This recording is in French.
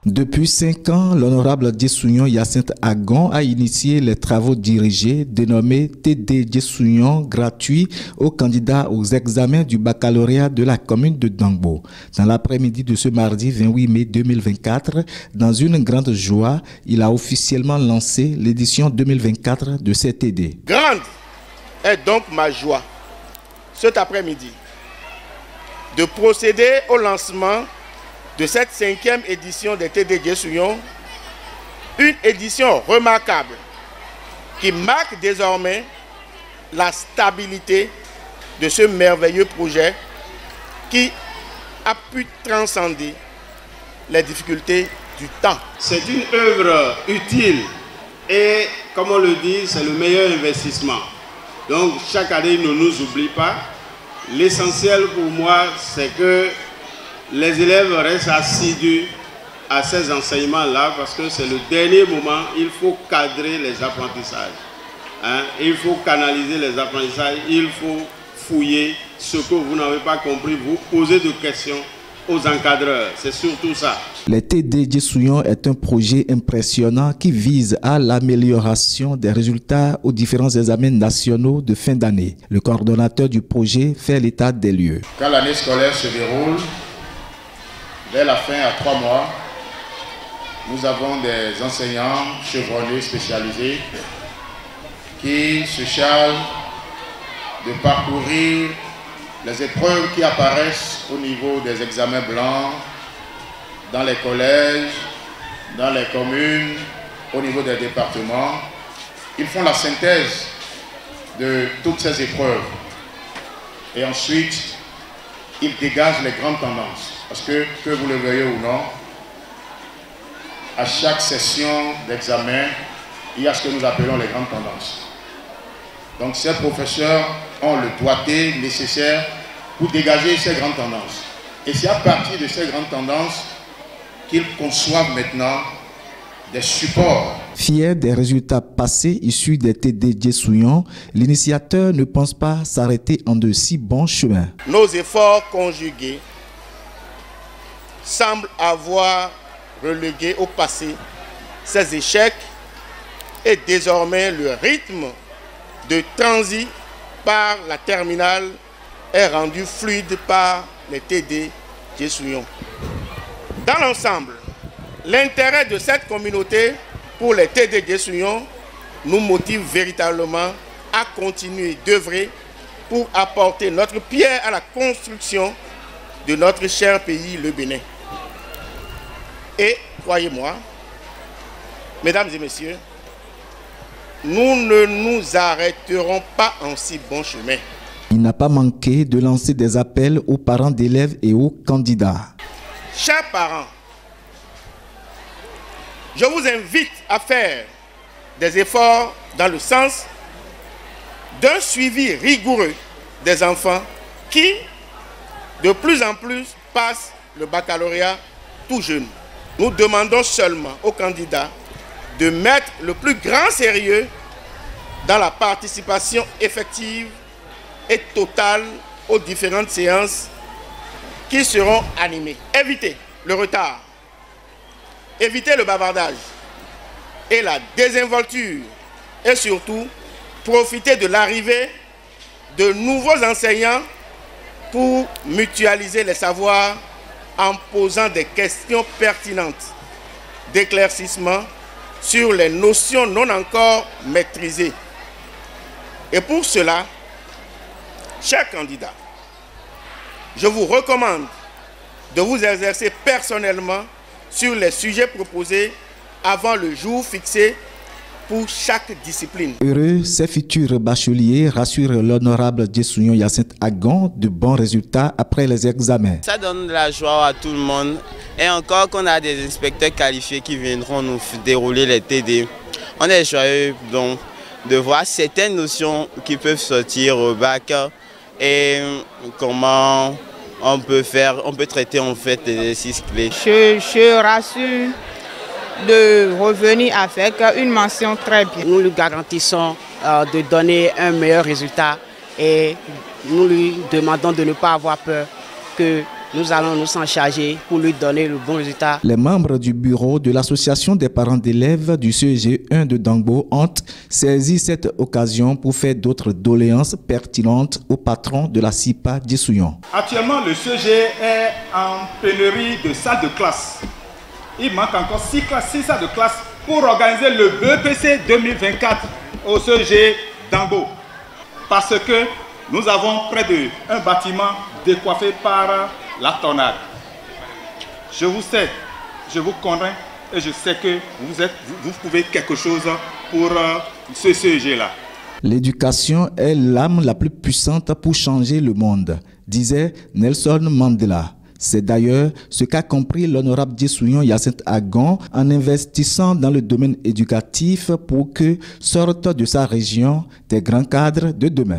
Depuis 5 ans, l'honorable Djessounion Hyacinthe Agon a initié les travaux dirigés dénommés TD Djessounion gratuits aux candidats aux examens du baccalauréat de la commune de Dangbo. Dans l'après-midi de ce mardi 28 mai 2024, dans une grande joie, il a officiellement lancé l'édition 2024 de ces TD. Grande est donc ma joie cet après-midi de procéder au lancement de cette 5e édition des TD Djessounion, une édition remarquable qui marque désormais la stabilité de ce merveilleux projet qui a pu transcender les difficultés du temps. C'est une œuvre utile et, comme on le dit, c'est le meilleur investissement. Donc chaque année, il ne nous oublie pas. L'essentiel pour moi, c'est que les élèves restent assidus à ces enseignements-là parce que c'est le dernier moment, il faut cadrer les apprentissages. Il faut canaliser les apprentissages, il faut fouiller ce que vous n'avez pas compris, vous posez des questions aux encadreurs, c'est surtout ça. Les TD Djessounion est un projet impressionnant qui vise à l'amélioration des résultats aux différents examens nationaux de fin d'année. Le coordonnateur du projet fait l'état des lieux. Quand l'année scolaire se déroule, dès la fin à 3 mois, nous avons des enseignants chevronnés spécialisés qui se chargent de parcourir les épreuves qui apparaissent au niveau des examens blancs, dans les collèges, dans les communes, au niveau des départements. Ils font la synthèse de toutes ces épreuves. Et ensuite, ils dégagent les grandes tendances. Parce que vous le veuillez ou non, à chaque session d'examen, il y a ce que nous appelons les grandes tendances. Donc ces professeurs ont le doigté nécessaire pour dégager ces grandes tendances. Et c'est à partir de ces grandes tendances qu'ils conçoivent maintenant des supports. Fier des résultats passés issus des TD Djessounion, l'initiateur ne pense pas s'arrêter en de si bons chemins. Nos efforts conjugués semblent avoir relégué au passé ces échecs et désormais le rythme de transit par la terminale est rendu fluide par les TD Djessounion. Dans l'ensemble, l'intérêt de cette communauté pour les TD Djessounion nous motive véritablement à continuer d'œuvrer pour apporter notre pierre à la construction de notre cher pays, le Bénin. Et croyez-moi, mesdames et messieurs, nous ne nous arrêterons pas en si bon chemin. Il n'a pas manqué de lancer des appels aux parents d'élèves et aux candidats. Chers parents, je vous invite à faire des efforts dans le sens d'un suivi rigoureux des enfants qui, de plus en plus, passent le baccalauréat tout jeune. Nous demandons seulement aux candidats de mettre le plus grand sérieux dans la participation effective et totale aux différentes séances qui seront animées. Évitez le retard, évitez le bavardage et la désinvolture et surtout profitez de l'arrivée de nouveaux enseignants pour mutualiser les savoirs en posant des questions pertinentes d'éclaircissement sur les notions non encore maîtrisées. Et pour cela, chers candidats, je vous recommande de vous exercer personnellement sur les sujets proposés avant le jour fixé pour chaque discipline. Heureux, ces futurs bacheliers rassurent l'honorable Djessounion Hyacinthe Agon de bons résultats après les examens. Ça donne de la joie à tout le monde. Et encore qu'on a des inspecteurs qualifiés qui viendront nous dérouler les TD. On est joyeux donc de voir certaines notions qui peuvent sortir au bac et comment on peut traiter en fait les exercices clés. Je rassure de revenir avec une mention très bien. Nous lui garantissons de donner un meilleur résultat et nous lui demandons de ne pas avoir peur, que nous allons nous en charger pour lui donner le bon résultat. Les membres du bureau de l'association des parents d'élèves du CEG 1 de Dangbo ont saisi cette occasion pour faire d'autres doléances pertinentes au patron de la CIPA Djessouyon. Actuellement, le CEG est en pénurie de salles de classe. Il manque encore 6 salles de classe pour organiser le BEPC 2024 au CEG Dangbo. Parce que nous avons près d'un bâtiment décoiffé par la tornade. Je vous sais, je vous convainc et je sais que vous pouvez quelque chose pour ce CEG-là. L'éducation est l'arme la plus puissante pour changer le monde, disait Nelson Mandela. C'est d'ailleurs ce qu'a compris l'honorable Djessouyon Hyacinthe Agon en investissant dans le domaine éducatif pour que sortent de sa région des grands cadres de demain.